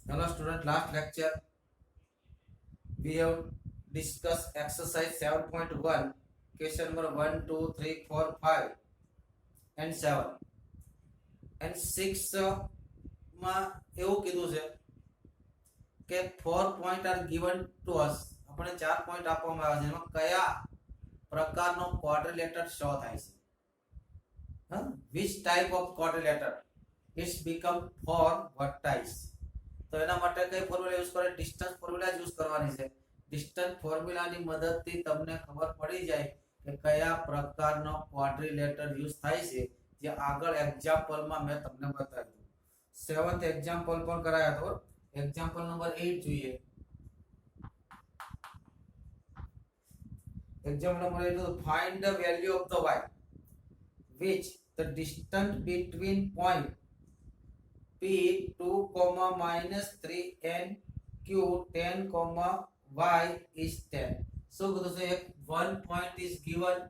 Hello student, last lecture we have discussed exercise 7.1 question number 1, 2, 3, 4, 5 and 7 and 6 માં એવું કીધું છે કે 4 point are given to us. આપણે 4 point આપવામાં આવ્યા છે એમાં કયા પ્રકારનો quadrilateral શો થાય છે which type of quadrilateral it's become four vertices. તો એના માટે કઈ ફોર્મ્યુલા યુઝ કરે ડિસ્ટન્સ ફોર્મ્યુલા યુઝ કરવાની છે ડિસ્ટન્સ ફોર્મ્યુલાની મદદથી તમને ખબર પડી જાય કે કયા પ્રકારનો ક્વાડ્રિલેટરલ યુઝ થાય છે જે આગળ એક્ઝામ્પલમાં મેં તમને બતાવ્યું 7th એક્ઝામ્પલ પણ કરાયા હતો એક્ઝામ્પલ નંબર 8 જોઈએ example number 8 find the value of the y which the distance between point P 2, minus 3 and Q 10, y is 10. So one point is given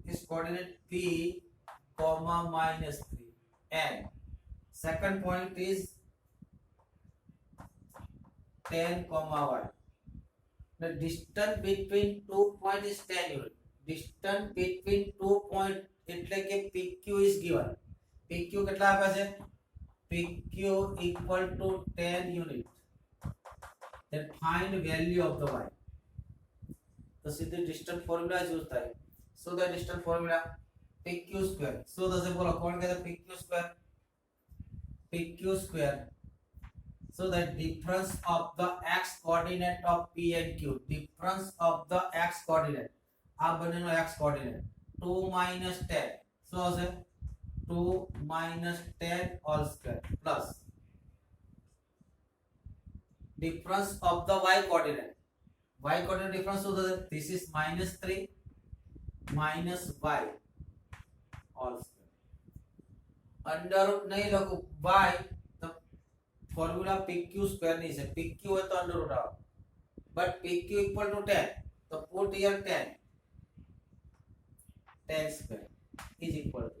is coordinate P, minus 3 and second point is 10, y. The distance between 2 points is 10 unit. Distance between 2 points એટલે કે PQ is given. PQ કેટલા આપે છે PQ equal to 10 unit. Then find value of the y. तो सीधे distance formula use था है. So the distance formula PQ square. So दोस्तों बोलो कौन कहता है PQ square? PQ square. So the difference of the x coordinate of P and Q. Difference of the x coordinate. आप बने no x coordinate. 2 minus 10. So दोस्तों 2 minus 10 all square plus difference of the y coordinate. Y coordinate difference so that this is minus 3 minus y all square. Under root नहीं लखो y तो formula pq square नहीं है pq है तो under root आओ but pq equal to 10 तो put here 10 square is equal to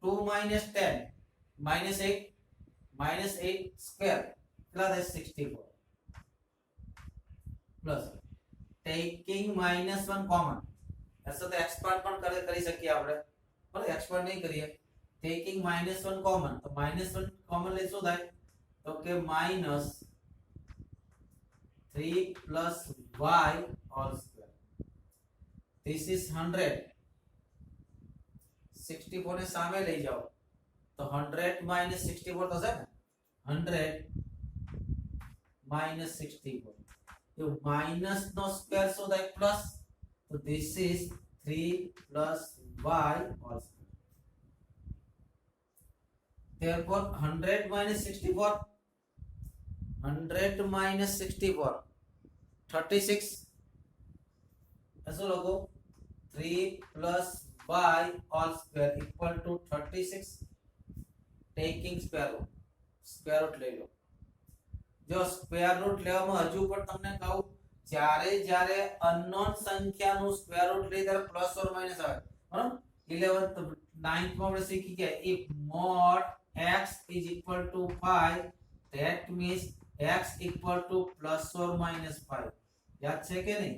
2 minus 10 minus 8 square plus 64 plus taking minus 1 common ऐसा तो expand पण करी सकिए આપણે पर expand नहीं करिए taking minus 1 common तो minus 1 common ले શું થાય તો કે minus 3 plus y all square this is 100 64 ने सामे ले जाओ तो 100 minus 64 तो है 100 minus 64 तो minus no square so that plus so this is 3 plus y all square therefore 100 minus 64 100 minus 64 36 ऐसा लोगो 3 plus y all square equal to 36 taking square root ले लो जो स्क्वायर रूट લેવામાં હજુ પણ તમને કહું જ્યારે જ્યારે અનનોન સંખ્યાનું સ્ક્વેર રૂટ લે ત્યારે પ્લસ ઓર માઈનસ આવે બરાબર 11th 9th માં આપણે શીખી ગયા if mod x is equal to 5 that means x equal to plus or minus 5 याद છે કે નહીં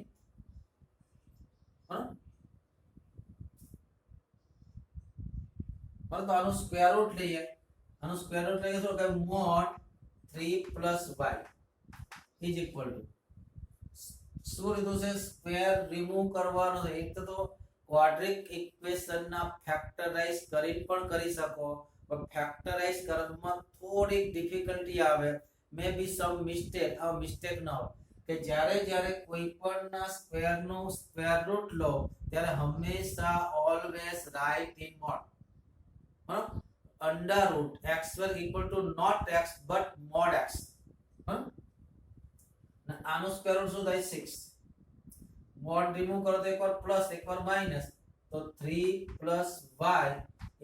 બરાબર તો આનો સ્ક્વેર રૂટ લઈએ આનો સ્ક્વેર રૂટ લઈએ તો કે mod 3 plus y is equal to શું લીધું છે સ્ક્વેર રિમૂવ કરવાનો છે એક તો ક્વાડ્રિક ઇક્વેશન ના ફેક્ટરાઇઝ કરીને પણ કરી શકો પણ ફેક્ટરાઇઝ કરવામાં થોડી ડિફિકલ્ટી આવે મે બી સમ મિસ્ટેક આ મિસ્ટેક ન હોય કે જ્યારે જ્યારે કોઈ પણ ના સ્ક્વેર નો સ્ક્વેર રૂટ લો ત્યારે હંમેશા ઓલવેઝ રાઇટ ઇન મોડ બરાબર under root x square equal to not x but mod x આનો સ્ક્વેર રૂટ શું થાય 6 mod રિમૂવ કરો તો એકવાર પ્લસ એકવાર માઈનસ તો 3 plus y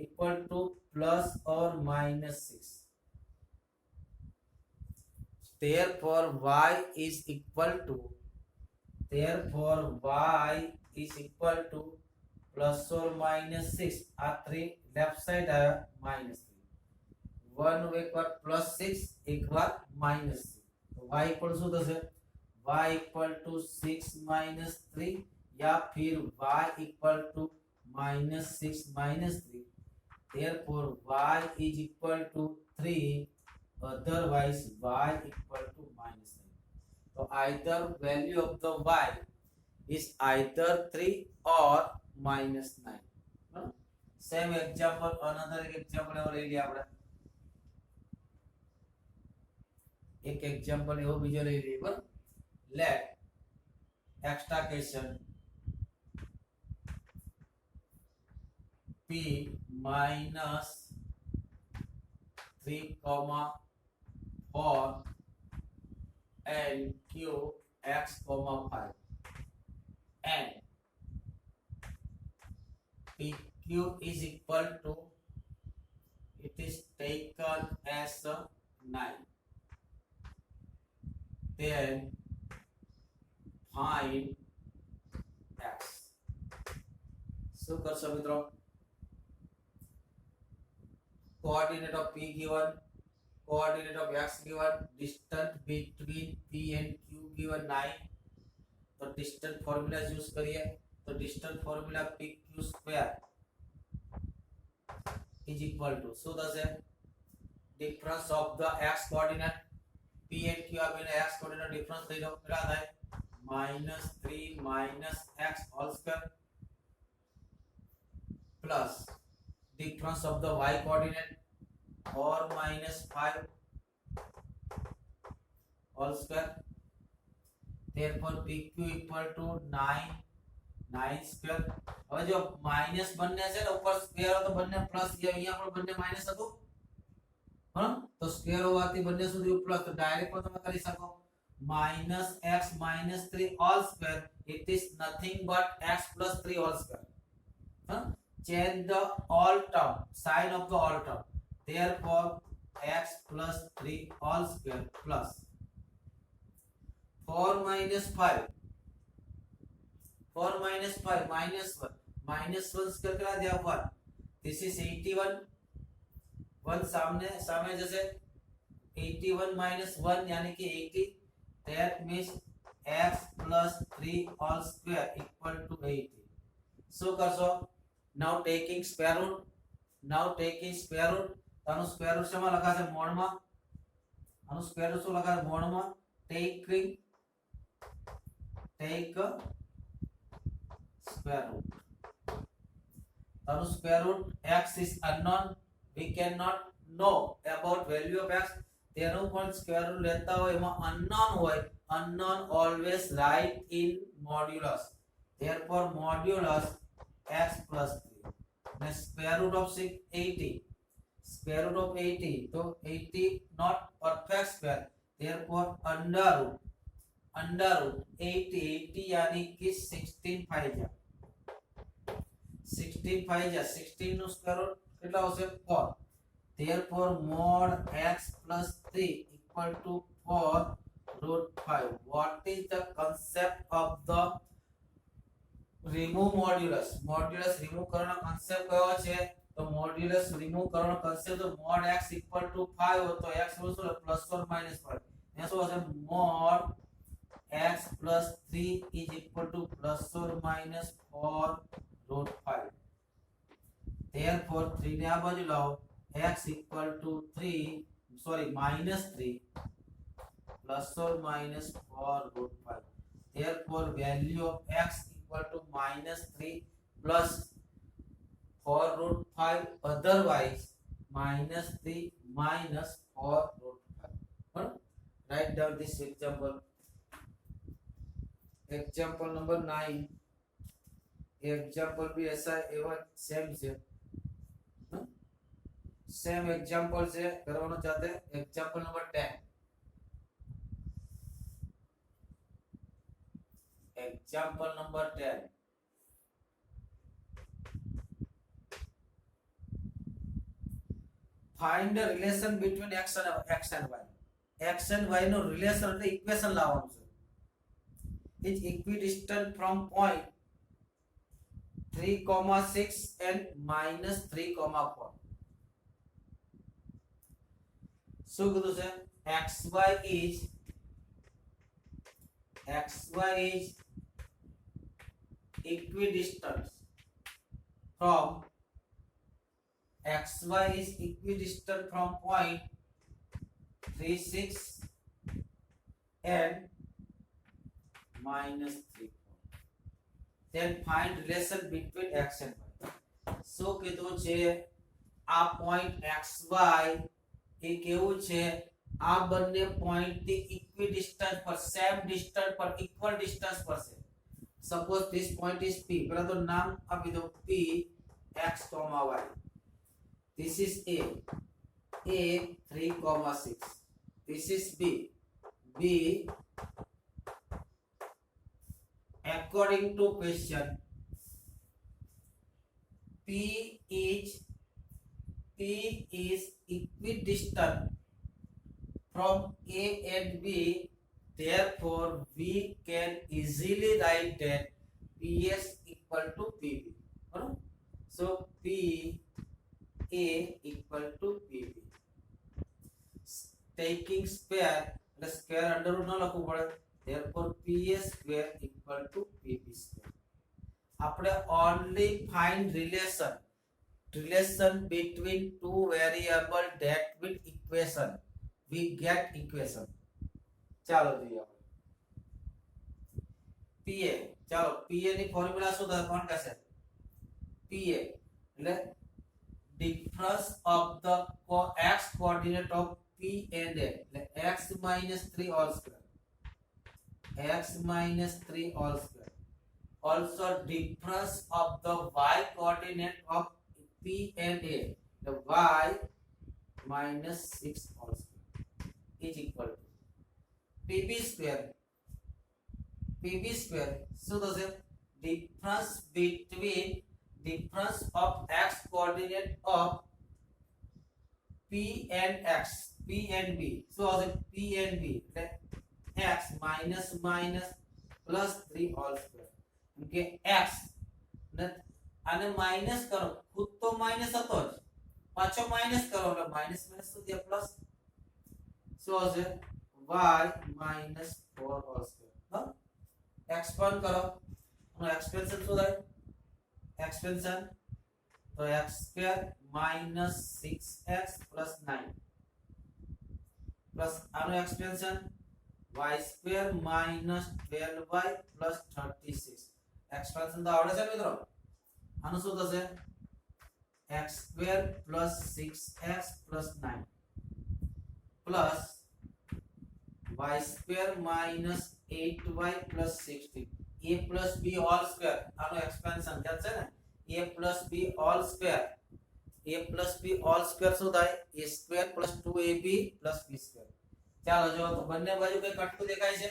equal to plus or minus 6 therefore y is equal to plus or minus 6 આ 3 left side આયા minus 3 वन एक बार +6 एक बार -6 तो y इक्वल શું થશે y इक्वल टू 6 -3 या फिर y equal to -6 -3 therefore y is equal to 3 otherwise y equal to -9 तो either value of the y is either 3 or -9 same example another example और ले लिया આપણે एक एग्जांपल એવો બીજો લઈ લઈએ બરાબર let extra question p minus 3 4 and q x 5 and pq is equal to it is taken as 9 then find x so करशो मित्रों coordinate of p given coordinate of x given distance between p and q given 9 तो distance formula use करिए तो distance formula pq square is equal to so does a difference of the x coordinate p and q are in x coordinate difference થઈ જાવ કેટલા થાય -3 minus x whole square plus difference of the y coordinate or -5 whole square therefore pq equal to 9 square હવે જો minus બંને છે ને ઉપર સ્ક્વેર હતો બંને પ્લસ ગયા અહીંયા પણ બંને માઈનસ હતું હા તો સ્ક્વેર હોવાથી બંને સુધી પ્લસ તો ડાયરેક્ટ પણ તમે કરી શકો -x -3 all square it is nothing but x plus 3 all square huh? change the all term sign of the all term therefore x plus 3 all square plus 4 minus 5 4 minus 5 minus 1 minus 1 square करा दिया 1 this is 81 1 सामने सामने जैसे 81 minus 1 यानी कि 80 that means x plus 3 all square equal to 80 so करशो now taking square root तानु square root શેમાં લખાશે મોડમાં આનું સ્ક્વેર રૂટ શું લખાશે મોડમાં take square root तानु square root x is unknown we cannot know about value of x તેનું પણ સ્ક્વેર રૂટ લેતા હોય એમાં unknown હોય unknown always write in modulus therefore modulus x plus 3 and square root of 80 square root of 80 so 80 not perfect square therefore under root 80 यानी कि 16 5 जा 16 નો square root કેટલા આવશે 4 therefore mod x plus 3 equal to 4 root 5 what is the concept of the remove modulus remove કરવાનો concept કયો છે તો modulus remove કરવાનો concept તો mod x equal to 5 हो तो x શું plus or minus 5 એ શું હશે mod x plus 3 is equal to plus or minus 4 root 5 therefore 3 ને આ બાજુ લાવો x equal to 3 sorry minus 3 plus or minus 4 root 5 therefore value of x equal to minus 3 plus 4 root 5 otherwise minus 3 minus 4 root 5 write down this example example number 9 example भी ऐसा एवं same से same example से करवाना चाहते हैं example number 10 example number 10 find the relation between x and y x and y નો relation એટલે ઇક્વેશન લાવવાનું છે is equidistant from point 3, 6 and minus 3, 4 શું કીધું છે xy is equidistant from xy is equidistant from point 36 and -3. Then find relation between x and y. શું કીધું છે આ પોઈન્ટ xy એ કેવું છે આ બંને પોઈન્ટ થી ઇક્વિડિસ્ટન્સ પર સેમ ડિસ્ટન્સ પર ઇક્વલ ડિસ્ટન્સ પર છે. Suppose this point is p, પહેલા તો નામ આપી દો p x, y. This is a 3,6. This is b according to question p is equidistant from a and b, therefore we can easily write that ps equal to pb. So p a equal to pb. Taking square, the square under root no લખવું પડે, therefore ps square equal to pb square. આપણે only find relation between two variable that with equation we get equation. ચાલો જોઈએ આપણે pa. ચાલો pa ની formula શું થાય કોણ કહેશે? pa એટલે difference of the x coordinate of p and a, એટલે x minus 3 all square, x minus 3 all square. Also difference of the y coordinate of p and a, the y minus 6 all square is equal to pb square. pb square so the difference between difference of x coordinate of p and x, p and b. So p and b, x minus plus 3 all square. Okay, x અને minus કરો, ખુદ તો minus હતો જ, પાછો minus કરો એટલે minus તો દે પ્લસ. શું હશે y minus 4 all square. હા, એક્સપાન્ડ કરો અને એક્સપેન્શન શું થાય? એક્સપેન્શન તો x square minus 6x plus 9 plus આનો expansion y square minus 12y plus 36. Expansion તો આવડે છે મિત્રો. આનું શું થશે? x square plus 6x plus 9 plus y square minus 8y plus 16. a plus b all square આનો એક્સપેન્શન क्या છે ને? a plus b all square, a plus b all square શું થાય? a square plus 2ab plus b square. ચાલો જો તો બંને બાજુ કઈ કટતું દેખાય છે?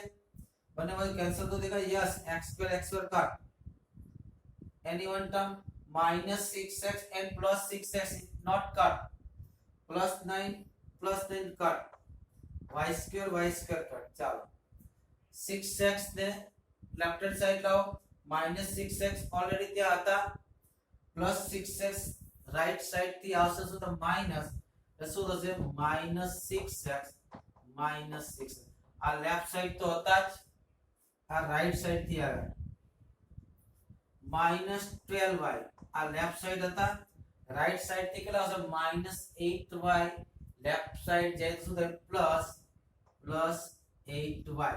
બંને બાજુ કેન્સલ તો દેખાય? Yes, x square cut. any one term minus 6x and plus 6x is not cut. plus 9 cut. y square cut. ચાલો 6x ને લેફ્ટ હેન્ડ સાઈડ લાવો, minus 6x ઓલરેડી ત્યાં હતા, plus 6x રાઈટ સાઈડ થી આવશે શું તો minus, એટલે શું થશે minus 6x minus 6. આ લેફ્ટ સાઈડ તો હતા જ, આ રાઈટ સાઈડ થી આવે minus 12y. આ લેફ્ટ સાઈડ હતા, રાઈટ સાઈડ થી કેટલા આવશે minus 8y. લેફ્ટ સાઈડ જાય શું થાય plus 8y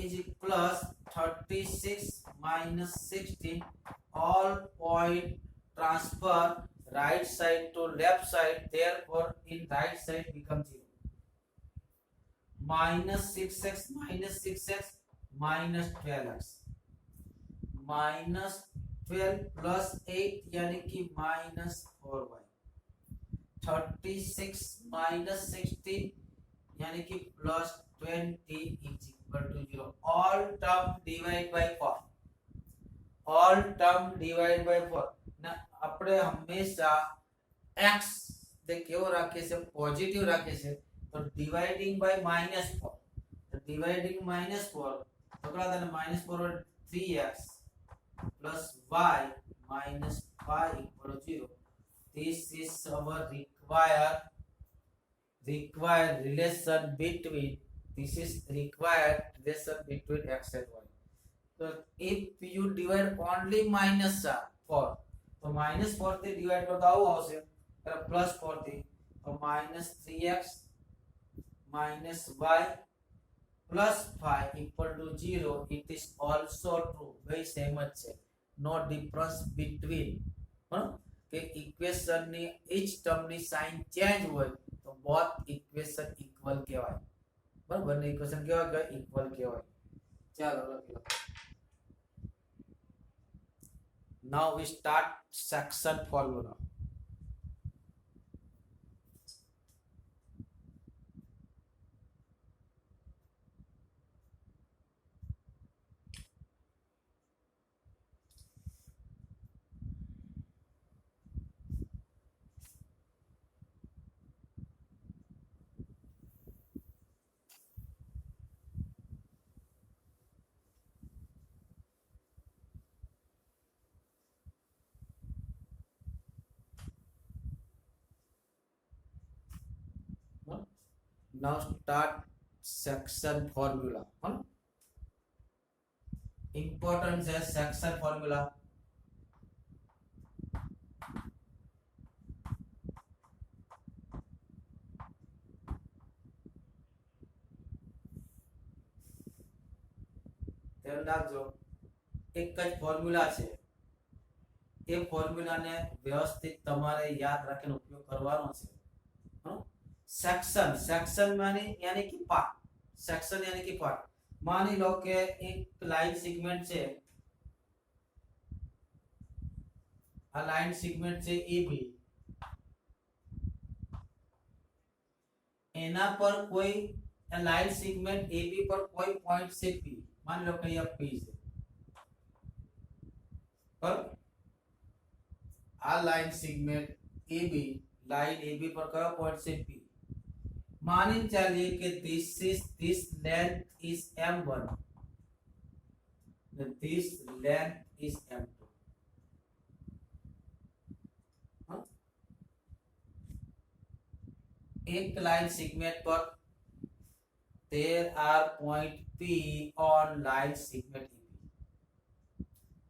is plus 36 minus 16. all point transfer right side to left side, therefore in right side becomes 0. minus 6x minus 12x minus 12 plus 8 यानी कि minus 4y. 36 minus 16 यानी कि plus 20 is equal to 0. all term divide by 4. all term divide by 4 ना આપણે હંમેશા x જે કેવો રાખીએ છે? પોઝિટિવ રાખીએ છે, તો ડિવાઇડિંગ બાય -4. તો ડિવાઇડિંગ -4 તો કેટલા થાય? -4 3x plus y minus 5 equal to 0. This is our required required relation between, this is required relation between x and y. So if you divide only minus 4, तो -4 થી divide કરતા આવું આવશે plus 4 થી, તો -3x y plus 5 equal to 0. It is also true. very same જ છે. no difference between, કે ઇક્વેશન ની each ટર્મ ની સાઇન ચેન્જ હોય તો both ઇક્વેશન ઇક્વલ કહેવાય. બરાબર, બંને ઇક્વેશન કેવા કહેવાય? ઇક્વલ કહેવાય. ચાલો લખી લો. Now we start section formula. Now start section formula. Importance है section formula. ધ્યાન રાખજો, એક જ ફોર્મ્યુલા છે, એ ફોર્મ્યુલાને વ્યવસ્થિત તમારે યાદ રાખીને ઉપયોગ કરવાનો છે. सेक्शन, सेक्शन यानी कि पार्ट, सेक्शन यानी कि पार्ट. मानी लो के एक लाइन सेगमेंट છે, આ લાइन सेगमेंट છે AB, એના પર કોઈ લાइन सेगमेंट AB पर कोई पॉइंट છે P, मान लो કે यहाँ P છે, पर આ line segment AB, line AB पर कया पॉइंट છે P. मानी चलिए कि this length is m1, this length is m2. एक लाइन सेगमेंट पर there are point P on line segment AB.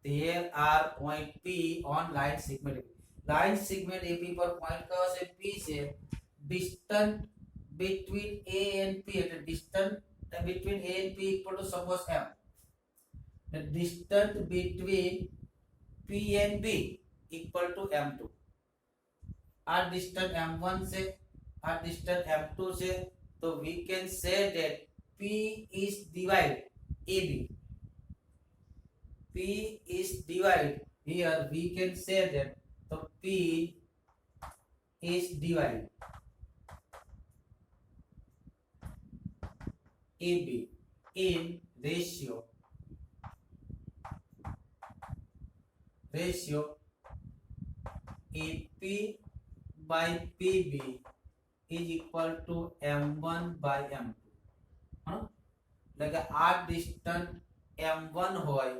There are point P on line segment AB. Line segment AB पर point कयो છે? P છે. Distance between A and P, the distance between A and P equal to suppose m. The distance between P and B equal to m2. Our distance m1 से our distance m2 से, तो we can say that P is divide AB. P is divide, here we can say that so P is divide AB in ratio AP by PB is equal to m1 by m2. એટલે આ distance m1 હોય,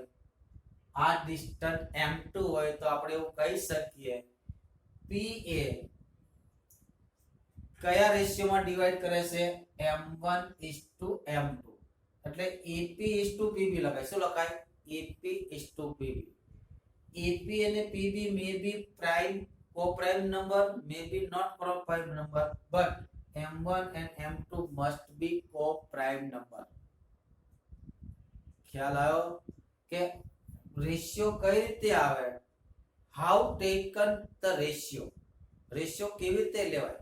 આ distance m2 હોય, તો આપણે એવું કહી શકીએ PA કયા રેશિયોમાં ડિવાઇડ કરે છે? m1:m2. એટલે AP:PB લખાય. શું લખાય? AP:PB. AP અને PB may be prime co-prime number, may be not co-prime number, but m1 and m2 must be co-prime number. ખ્યાલ આવ્યો કે રેશિયો કઈ રીતે આવે? How taken the ratio, ratio કેવી રીતે લેવાય?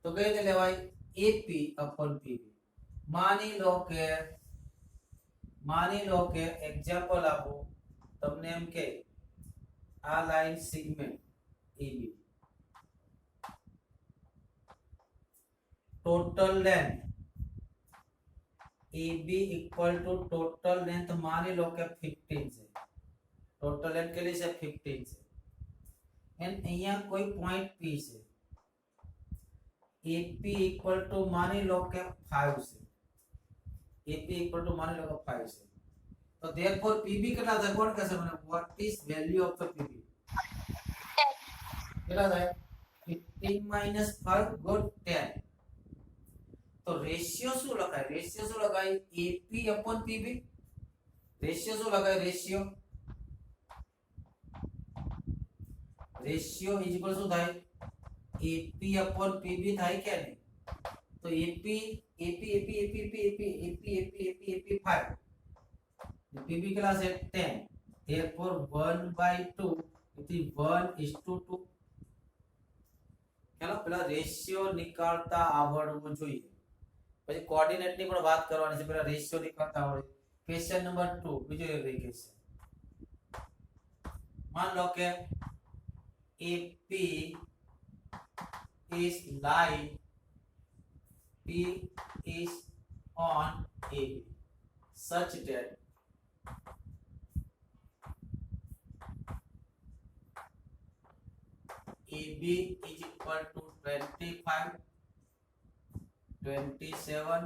तो कई રીતે લેવાય? AP/PB. માની લો કે એક્ઝામ્પલ આપો તમને, એમ કે આ line segment AB, total length AB equal to total length मानी लो के 15 છે, टोटल लेंथ કેટલી છે? 15 છે. એન્ડ અહીંયા કોઈ પોઈન્ટ P છે, AP इक्वल टू मानी लो के 5 છે, AP इक्वल टू मानी लो के 5 છે. तो therefore PB કેટલા થાય? કોણ કહેશે મને? what is value of the PB? કેટલા થાય? 15 - 5 = 10. તો રેશિયો શું લખાય? રેશિયો શું લખાય? AP upon PB. રેશિયો શું લખાય? રેશિયો રેશિયો ઇઝ ઇક્વલ શું થાય? એપી અપોન પીબી થાય કે નહીં? તો AP AP AP AP AP AP AP AP AP AP 5, PB કેટલા છે? 10. therefore 1/2 એટલે 1:2. ચાલો પેલા રેશિયો નીકાળતા આવડવું જોઈએ. પછી કોઓર્ડિનેટ ની પણ વાત કરવાની છે. પેલા રેશિયો નીકાળતા આવડે. ક્વેશ્ચન નંબર 2 બીજો ક્વેશ્ચન. मान लो कि AP is lie, P is on AB such that AB is equal to 25, 27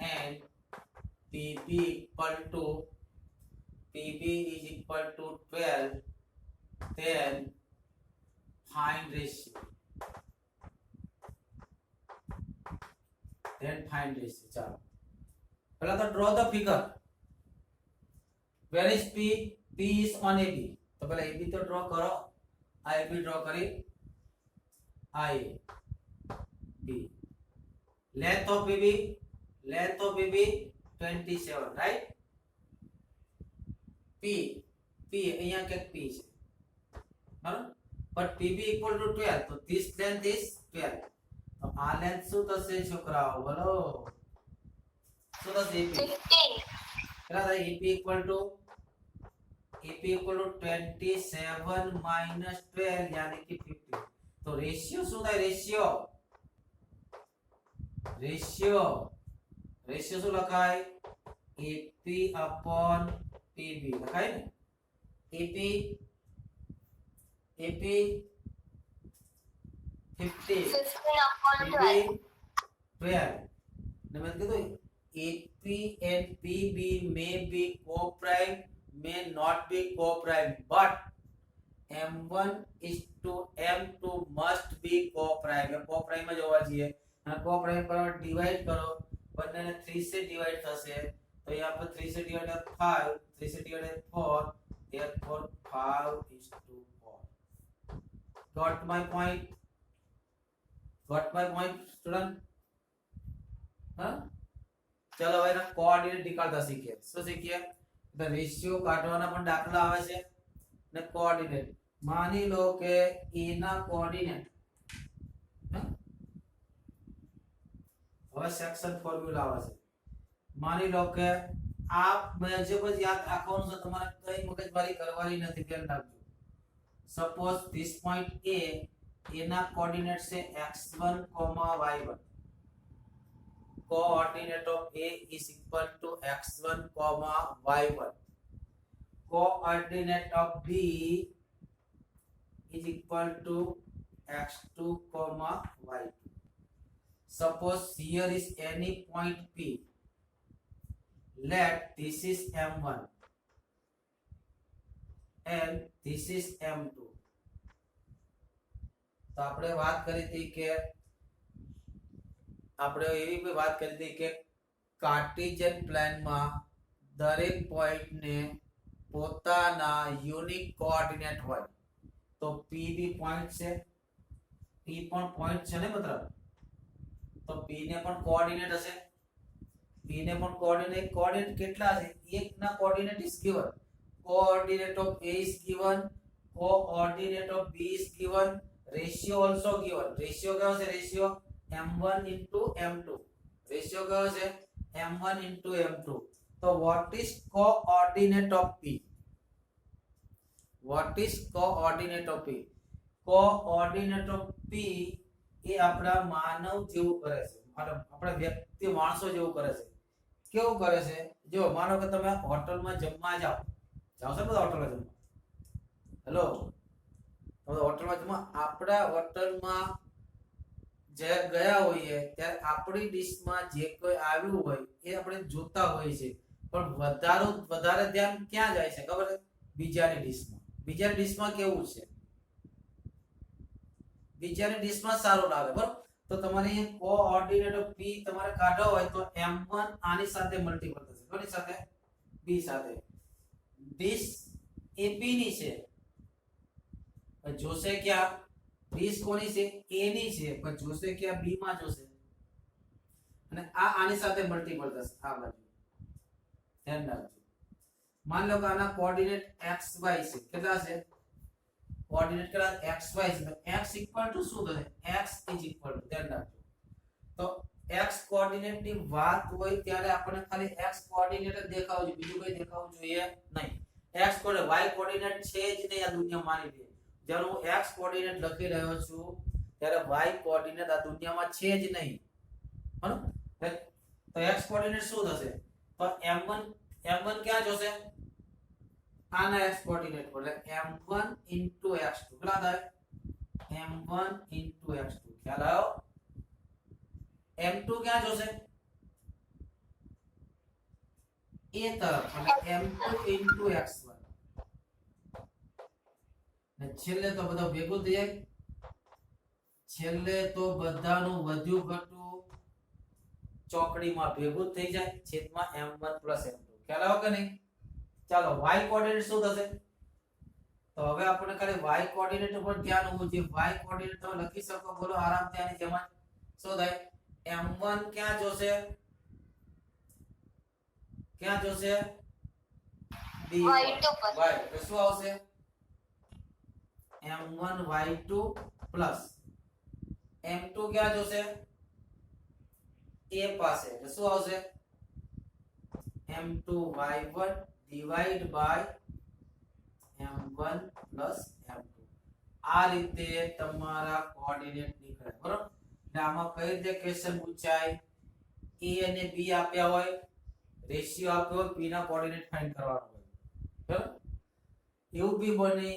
and PB equal to PB is equal to 12, then find ratio. चलो पहला तो draw the figure. Where is P? P is on AB. तो पहले AB तो draw करो. AB draw करी. I B. Length of BB 27, right? P અહીંયા કે P છે બરાબર, but PB equal to 12, તો this length is 12. તો આ લેન્થ શું થશે છોકરાઓ? બોલો શું થશે? AP 15. કેટલા થાય? AP equal to 27 minus 12 यानी कि 50. તો રેશિયો શું થાય? રેશિયો શું લખાય? AP upon PB લખાય ને? AP 50, 15 upon PB 12. 12. ને મેં કીધું AP and PB may be co-prime, may not be co-prime, but M1 is to M2 must be co-prime. co-prime જ હોવા જોઈએ. અને co-prime પર ડિવાઇડ કરો, બંનેને 3 से ડિવાઇડ થશે. तो यहाँ पर 3 से डिवाइडेड 5, 3 से divided 4, therefore 5:4. Got my point? Student? हाँ? चलो भाई ना कोऑर्डिनेट निकालता सीखिए. શું શીખીએ? તો રેશિયો કાઢવાના પણ દાખલા આવે છે ને કોઓર્ડિનેટ. માની લો કે a ના કોઓર્ડિનેટ, હવે સેક્શન ફોર્મ્યુલા આવે છે. માની લો કે आप મેજર યાદ રાખવાનું છે તમારે, કઈ મગજમારી કરવાની નથી, ધ્યાન રાખજો. સપોઝ ધીસ પોઈન્ટ A ના કોઓર્ડિનેટ છે x1, y1. Coordinate of A is equal to x1, y1. Coordinate of B is equal to x2, y2. Suppose here is any point P. Let this is M1 and this is M2. તો આપણે વાત કરી હતી કે Cartesian પ્લેનમાં દરેક પોઈન્ટને પોતાના યુનિક કોઓર્ડિનેટ હોય. તો P બી પોઈન્ટ છે, P પણ પોઈન્ટ છે ને મતલબ, તો P ને પણ કોઓર્ડિનેટ હશે. P ને પણ કોઓર્ડિનેટ કેટલા છે? એક ના coordinate is given. Coordinate of A is given, coordinate of B is given, ratio also given. Ratio કયો છે? Ratio M1 into M2. Ratio કયો છે? M1 into M2. તો what is coordinate of P? What is coordinate of P? Coordinate of P એ આપણા માનવ જેવું કરે છે, આપણા વ્યક્તિ માણસો જેવું કરે છે. કેવું કરે છે? જો માનો કે તમે હોટલમાં જમવા જાઓ છો બધા હોટલમાં જમવા. હેલો, તમે હોટલમાં જમવા, આપણા હોટલમાં જે ગયા હોઈએ ત્યારે આપણી ડિશમાં જે કોઈ આવ્યું હોય એ આપણે જોતા હોઈએ છીએ, પણ વધારે ધ્યાન ક્યાં જાય છે ખબર છે? બીજાની ડિશમાં. બીજાની ડિશમાં કેવું છે? બીજાની ડિશમાં સારું લાગે બરોબર, તો તમારે અહીંયા કોઓર્ડિનેટ ઓફ p તમારે કાઢવો હોય તો m1 આની સાથે મલ્ટીપલ થશે કોની સાથે b સાથે this ap ની છે પણ જોશે ક્યાં this કોની છે a ની છે પણ જોશે ક્યાં b માં જોશે અને આ આની સાથે મલ્ટીપલ થશે આ બાજુ ધ્યાન રાખજો मान लो कि आना कोऑर्डिनेट xy છે કેટલા છે कोऑर्डिनेट કેટલા xy છે તો x ઇક્વલ ટુ શું થશે x ઇઝ ઇક્વલ ટુ ધ્યાન રાખજો તો x કોઓર્ડિનેટ ની વાત હોય ત્યારે આપણે ખાલી x કોઓર્ડિનેટ જ દેખાવું જોઈએ બીજું કંઈ દેખાવું જોઈએ નહીં x કોઓર્ડિનેટ y કોઓર્ડિનેટ છે જ નહીં આ દુનિયા માની લે જ્યારે હું x કોઓર્ડિનેટ લખી રહ્યો છું ત્યારે y કોઓર્ડિનેટ આ દુનિયામાં છે જ નહીં બરાબર તો x કોઓર્ડિનેટ શું થશે તો m1 ક્યાં જોશે આના x કોઓર્ડિનેટ એટલે m1 x2 કેટલા થાય m1 x2 ખ્યાલ આવ્યો m2 ક્યાં જોશે એ તરફ એટલે m2 x1 ને છેલ્લે તો બધો ભેગું થઈ જાય છેલ્લે તો બધાનું વધ્યું ઘટ્યું ચોકડીમાં ભેગું થઈ જાય છેદમાં m1 m2 ખ્યાલ આવ્યો કે નહીં ચાલો y કોઓર્ડિનેટ શું થશે તો હવે આપણે ખાલી y કોઓર્ડિનેટ ઉપર ધ્યાન હોવું જોઈએ y કોઓર્ડિનેટ તમે લખી શકો બોલો આરામથી આની જેમ શું થાય m1 ક્યાં જોશે b y2 પર y તો શું આવશે m1 y2 પ્લસ m2 ક્યાં જોશે a પાસે તો શું આવશે m2 y1 divide by m1 plus m2 આ રીતે તમારા કોઓર્ડિનેટ નીકળે બરોબર એટલે આમાં કઈ રીતે ક્વેશ્ચન પૂછાય a અને b આપ્યા હોય રેશિયો આપ્યો હોય p ના કોઓર્ડિનેટ ફાઇન્ડ કરવાનો હોય બરોબર એવું બી બને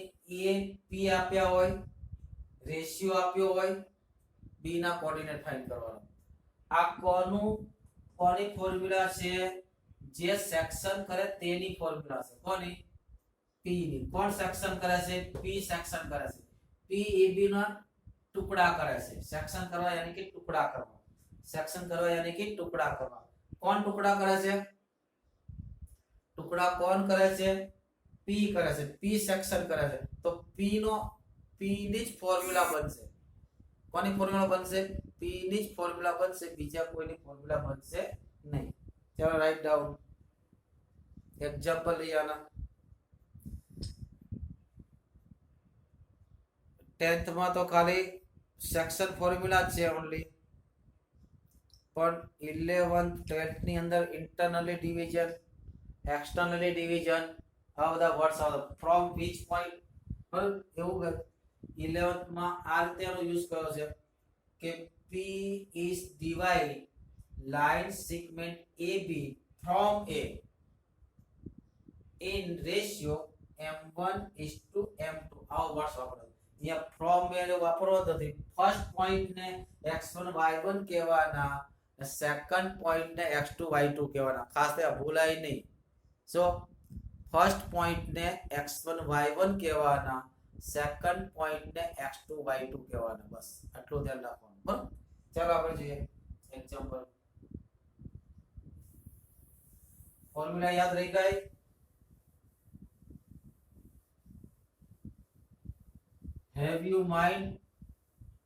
a p આપ્યા હોય રેશિયો આપ્યો હોય b ના કોઓર્ડિનેટ ફાઇન્ડ કરવાનો આ કોની ફોર્મ્યુલા છે જે સેક્શન કરે તેની ફોર્મ્યુલા છે કોની p ની કોણ સેક્શન કરે છે p સેક્શન કરે છે p ab ના ટુકડા કરે છે સેક્શન કરવા યાની કે ટુકડા કરવા સેક્શન કરવા યાની કે ટુકડા કરવા કોણ ટુકડા કરે છે ટુકડા કોણ કરે છે p કરે છે p સેક્શન કરે છે તો p ની જ ફોર્મ્યુલા બનશે કોની ફોર્મ્યુલા બનશે p ની જ ફોર્મ્યુલા બનશે બીજા કોઈની ફોર્મ્યુલા બનશે નહીં ચલો રાઈટ ડાઉન एग्जांपल लिया ना 10th માં તો ખાલી સેક્શન ફોર્મ્યુલા છે ઓન્લી પણ 11th 12th ની અંદર ઇન્ટરનલી ડિવિઝન એક્સટર્નલી ડિવિઝન આ બધા વર્ડ્સ આવે ફ્રોમ which point પર એવું 11th માં આ રીતે એનો યુઝ કર્યો છે કે p is divide line segment ab from a in ratio m1 is to m2 આવો વર્ડ્સ વાપરો અહીંયા ફ્રોમ વેલ્યુ વાપરવો નથી ફર્સ્ટ પોઈન્ટ ને x1 y1 કહેવાના અને સેકન્ડ પોઈન્ટ ને x2 y2 કહેવાના ખાસ તે ભૂલાય નહીં સો ફર્સ્ટ પોઈન્ટ ને x1 y1 કહેવાના સેકન્ડ પોઈન્ટ ને x2 y2 કહેવાના બસ આટલું ધ્યાન રાખવાનું બરાબર ચાલો આપણે જોઈએ એક્ઝામ્પલ ફોર્મ્યુલા યાદ રહી ગઈ Have you mind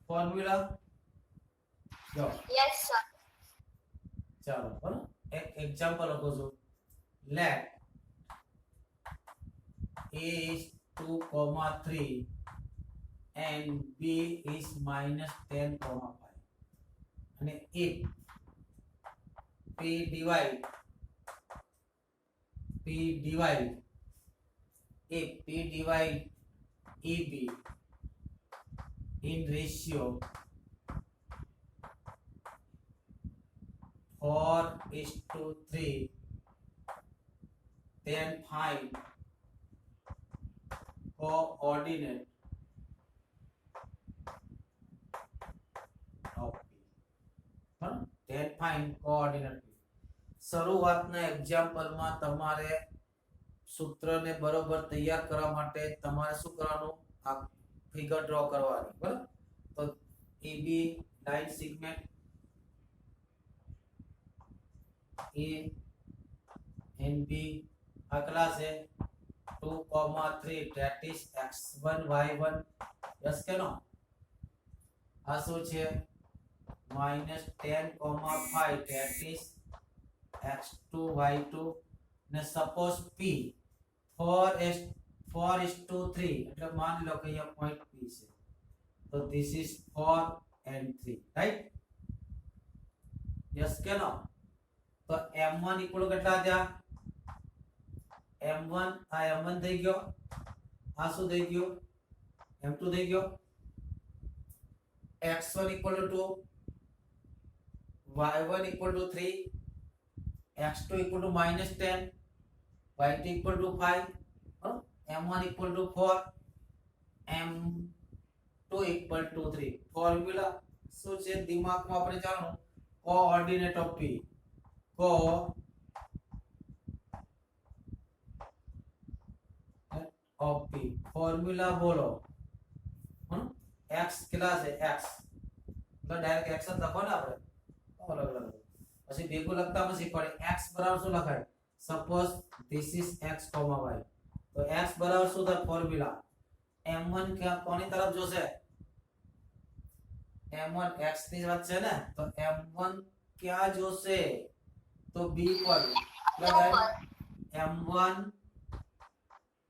formula? Go. yes sir ચાલો બરાબર એક એક્ઝામ્પલ લખો છો let a is 2, 3 and b is -10, 5 અને if p divide if p divide eb in ratio 4:3 then find coordinate of p then find coordinate p શરૂઆતના એક્ઝામ્પલમાં તમારે સૂત્રને બરોબર તૈયાર કરવા માટે તમારે શું કરવાનું આ ફિગર ડ્રો કરવાની બરાબર તો AB line segment A and B अगला से 2,3 that is x1 y1 yes કે નો આ શું છે -10,5 that is x2 y2 ને સપોઝ p 4:3 એટલે માની લો કે અહીંયા પોઈન્ટ p છે તો this is 4 and 3 right yes કે નો તો m1 ઇક્વલ કેટલા થયા m1 આ m1 થઈ ગયો આ શું થઈ ગયો m2 થઈ ગયો x1 equal to 2 y1 equal to 3 x2 equal to -10 y2 equal to 5 m1 equal to 4 m2 equal to 3 formula શું છે દિમાગમાં આપણે જાણો કોઓર્ડિનેટ ઓફ p को ऑफ p फॉर्मूला बोलो x क्लास है x तो डायरेक्ट x લખો ને આપણે અલગ અલગ પછી ભેગું લખતા પછી પડે x બરાબર શું લખાય suppose this is x y તો x બરાબર શું થાય ફોર્મ્યુલા m1 કે કોની તરફ જોશે m1 x ની વાત છે ને તો m1 क्या જોશે तो b पर m1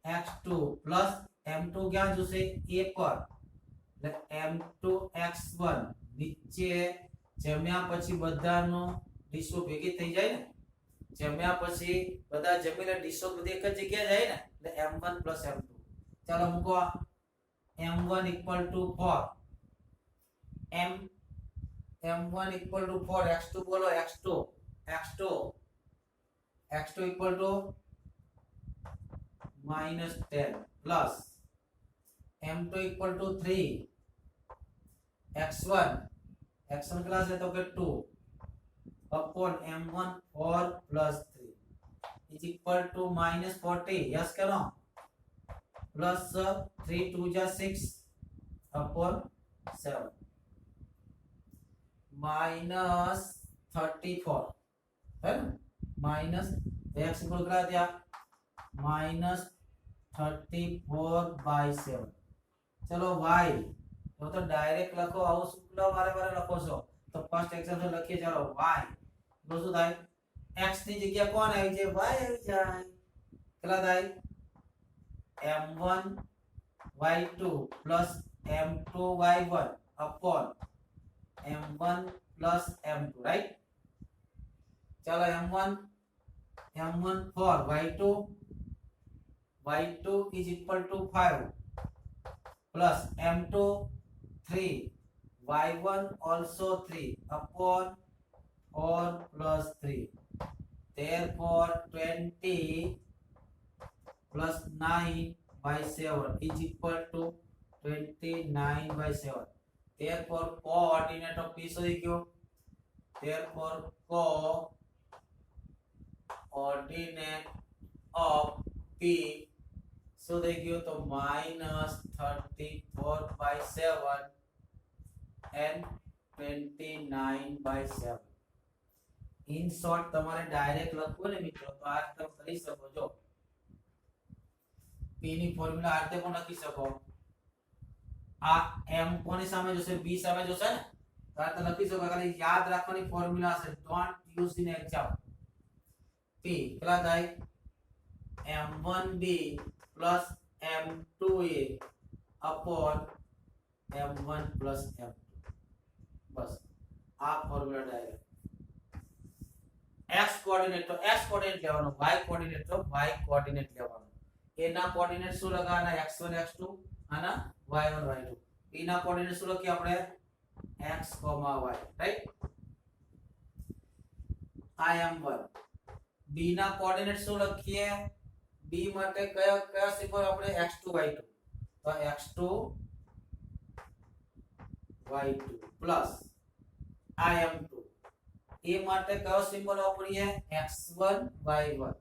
x2 प्लस m2 क्या जोसे a पर m2 x1 નીચે જમ્યા પછી બધાનો ડીશો ભેગી થઈ જાય ને જમ્યા પછી બધા જમીને ડીશો બધી એક જ જગ્યાએ જાય ને એટલે m1 m2 ચાલો મૂકો m1 4 m1 4 x2 બોલો x2 equal to -10 plus m2 equal to 3 x1 class है तो के 2 upon m1 4 plus 3 is equal to -40 yes क्या नो plus 3 2 जा 6 upon 7 -34 है ना माइनस x इक्वल करा दिया -34/7 चलो y तो डायरेक्ट लखो आओ शुक्ल वारे वारे लखो छो तो फर्स्ट एक्सप्रेशन लखिए चलो y तो શું થાય x ની જગ્યા કોણ આવી છે y આવી જાય કેટલા થાય m1 y2 m2 y1 upon m1 m2 right चलो m1 4 y2 is equal to 5 plus m2 3 y1 also 3 upon 4 plus 3 therefore 20 plus 9/7 is equal to 29/7 therefore coordinate of p so therefore coordinate of p so देखियो तो -34/7 and 29/7 in short તમારે direct લખવો ને મિત્રો તો આ તમે કરી શકો છો p ની ફોર્મ્યુલા આ રીતે પણ લખી શકો આ m કોની સામે જોશે b સામે જોશે ને તો આ તો લખી શકો ખાલી યાદ રાખવાની ફોર્મ્યુલા છે don't use in exam p કેટલા થાય m1b plus m2a upon m1 plus m2 बस આ ફોર્મ્યુલા ડાયરેક્ટ x કોઓર્ડિનેટ તો x કોઓર્ડિનેટ લેવાનો y કોઓર્ડિનેટ તો y કોઓર્ડિનેટ લેવાનો a ના કોઓર્ડિનેટ શું લગાવવાના x1 x2 આના y1 y2 p ના કોઓર્ડિનેટ શું લખીએ આપણે x, y right I am1 b ના કોઓર્ડિનેટ શું લખીએ b માટે કયા સિમ્બોલ આપણે x2 y2 તો x2 y2 plus im2 a માટે કયો સિમ્બોલ વાપરીએ x1 y1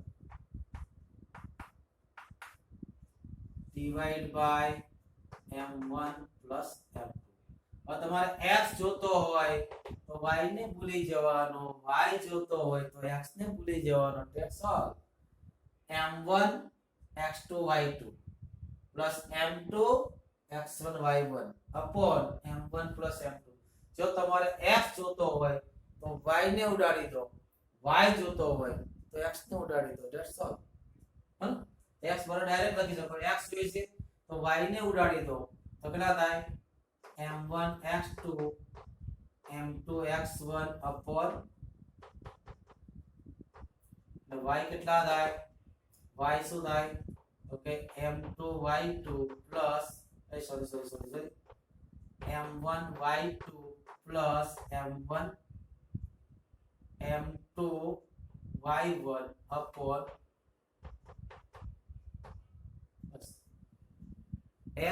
divide by m1 plus m2 હવે તમારે x જોતો હોય તો y ને ભૂલી જવાનો, y જોતો હોય તો x ને ભૂલી જવાનો. That's all. m1 x2 y2 plus m2 x1 y1 upon m1 plus m2. જો તમારે x જોતો હોય તો y ને ઉડાડી દો, y જોતો હોય તો x ને ઉડાડી દો. That's all. હા, x બરાબર ડાયરેક્ટ લખી શકો. x જોઈએ છે તો y ને ઉડાડી દો તો કેટલા થાય? m1 x2 m2 x1 upon y કેટલા થાય? y શું થાય? Okay, m2 y2 plus sorry m1 y2 plus m1 m2 y1 upon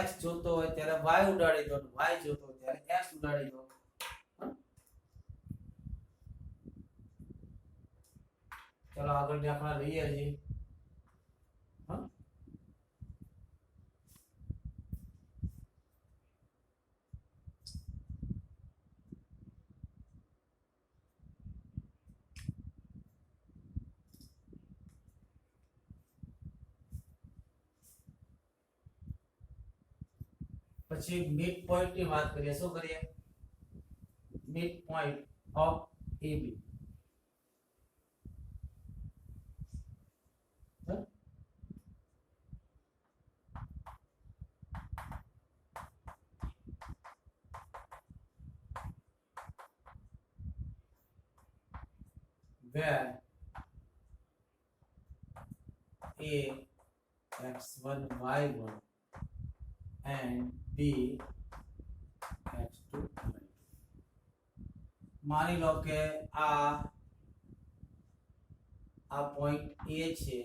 x જોતો હોય ત્યારે y ઉડાડી દો, y જોતો હોય ત્યારે x ઉડાડી દો. ચલો આગળ દાખલા લઈએ છીએ. હા, પછી મિડ પોઈન્ટ ની વાત કરીએ. શું કરીએ? Mid point of AB. Where A x1 y1 and B x2 y2. માની લો કે આ પોઈન્ટ A છે,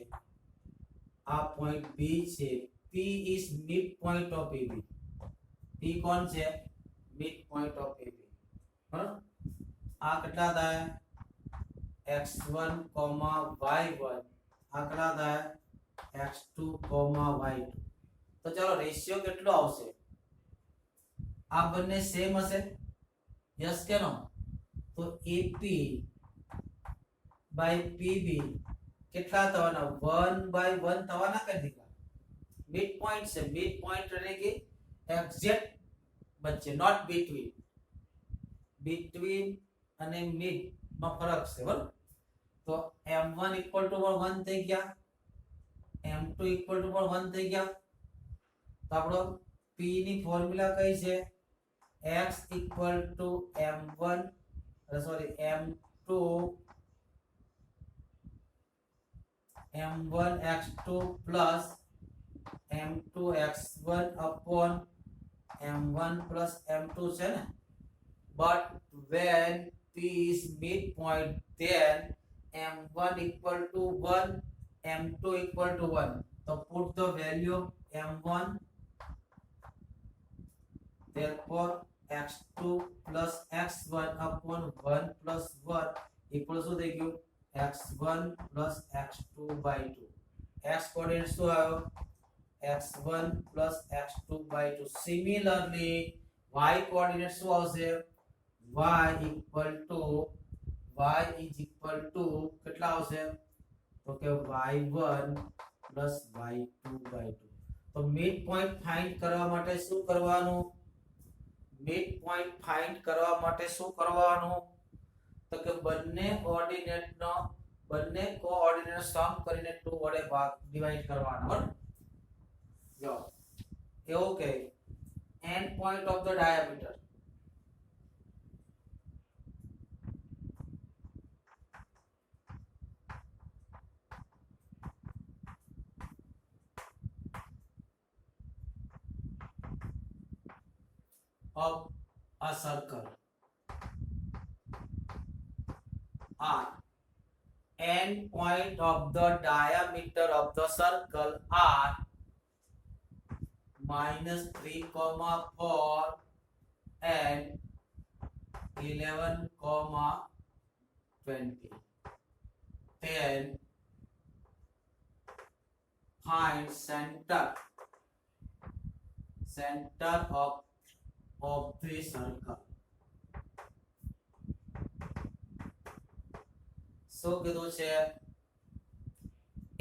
આ પોઈન્ટ B છે. P is mid point of AB. P કોણ છે? Mid point of AB. બરાબર? આ કેટલા થાય? x1, y1. આ કેટલા થાય? x2, y2. તો ચાલો રેશિયો કેટલો આવશે? આ બંને સેમ હશે? યસ કે નો? તો AP by PB કેટલા થવાના? 1/1 થવાના કે દીકરા? મિડ પોઈન્ટ છે. મિડ પોઈન્ટ એટલે કે એક્ઝેક્ટ વચ્ચે, નોટ બિટવીન. બિટવીન અને મિડ માં ફરક છે. બરાબર? તો m1 1 થઈ ગયા, m2 1 થઈ ગયા. તો આપણો p ની ફોર્મ્યુલા કઈ છે? x m1 sorry m2 m1 x2 plus m2 x1 upon m1 plus m2 છે ને. but when p is midpoint then m1 1 m2 1. so put the value of m1. therefore x2 plus x1 upon 1 plus 1 equals to the x1 plus x2 by 2. x coordinate શું આવ્યો? x1 plus x2 by 2. similarly y coordinate શું આવશે? y is equal to કેટલા આવશે? તો કે y1 plus y2 by 2. તો mid point find કરવા માટે શું કરવાનું? મિડ પોઈન્ટ ફાઇન્ડ કરવા માટે શું કરવાનું? તો કે બંને કોઓર્ડિનેટ સમ કરીને 2 વડે ડિવાઇડ કરવાનો. બરાબર? જો એવું કે end point of the diameter of a circle R. End point of the diameter of the circle R minus 3, 4 and 11, 20. Then find center of of the circle. શું કીધું છે?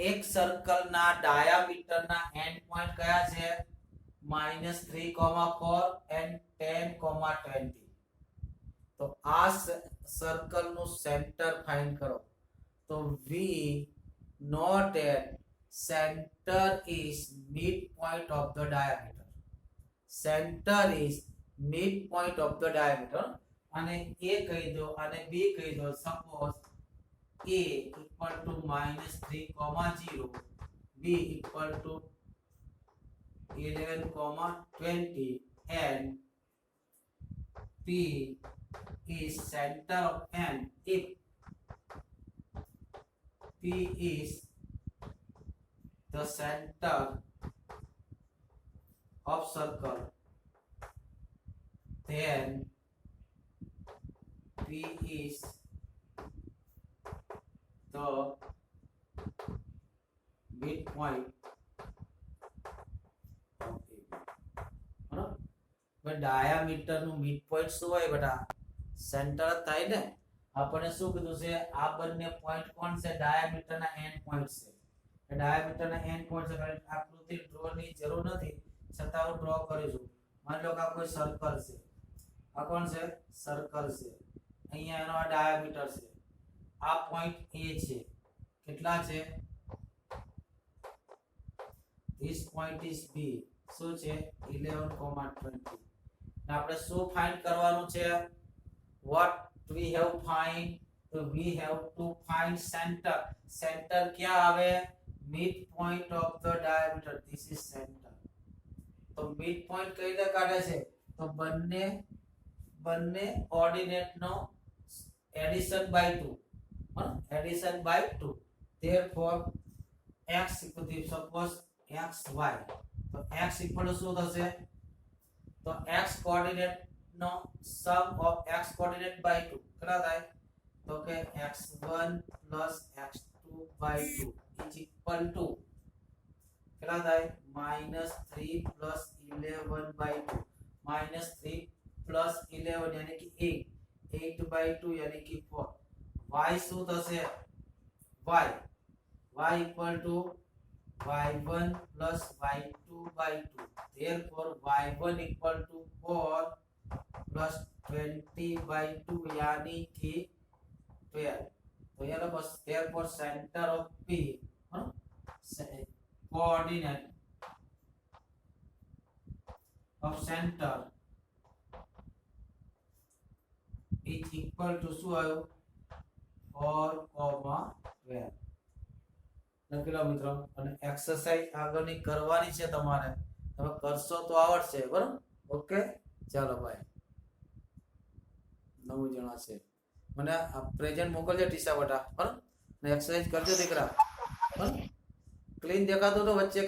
એક સર્કલ ના ડાયામીટર ના એન્ડ પોઈન્ટ કયા છે? -3,4 and 10,20. તો આ સર્કલ નું સેન્ટર ફાઇન્ડ કરો. તો we know that center is midpoint of the diameter. Center is midpoint of the diameter. અને a કહી દો અને b કહી દો. Suppose a equal to -3,0, b equal to 11,20, and p is center of n. If p is the center of circle, then p is the midpoint of AB. બરાબર? Diameter નું mid point શું હોય બેટા? Centre થાય ને. આપણે શું કીધું છે? આ બંને પોઈન્ટ કોણ છે? ડાયામીટર ના એન્ડ પોઈન્ટ છે. ડાયામીટર ના એન્ડ પોઈન્ટ છે. આકૃતિ ડ્રો ની જરૂર નથી, છતાં હું ડ્રો કરીશું. માની લો કે આ કોઈ સર્કલ છે. આ કોણ છે? સર્કલ છે. અહીંયા એનો આ ડાયામીટર છે. આ પોઈન્ટ A છે. કેટલા છે? this point is B. શું છે? 11,20. ને આપણે શું ફાઇન્ડ કરવાનું છે? what we have find? so we have to find center. Center ક્યાં આવે? midpoint of the diameter. this is center. તો midpoint કઈ રીતે કાઢે છે? તો બંને કોઓર્ડિનેટ નો addition by 2. Addition by 2. therefore x equal to suppose xy. તો x equal શું થશે? તો x કોઓર્ડિનેટ નો sum of x coordinate by 2 કેટલા થાય? તો કે x1 x2 by 2 is equal to કેટલા થાય? -3 11 બાય 2. -3 11 यानी कि 8. 8 बाय 2 यानी कि 4. y શું થશે? y equal to y1 y2 by 2. therefore y1 equal to 4 plus 20 by 2 यानी कि 12. तो ये लो बस. therefore center of P, coordinate of center is equal to શું આવ્યું? 4,12. લખી લો મિત્રો. અને એક્સરસાઇઝ આગળની કરવાની છે તમારે. તમે કરશો તો આવડશે. બરાબર? ઓકે, ચાલો ભાઈ. 9 જણા છે. મને પ્રેઝન્ટ મોકલજો ટીસા બટા. બરાબર? ને એક્સરસાઇઝ કરજો દીકરા. બરાબર? ક્લીન દેખાતું તો વચ્ચે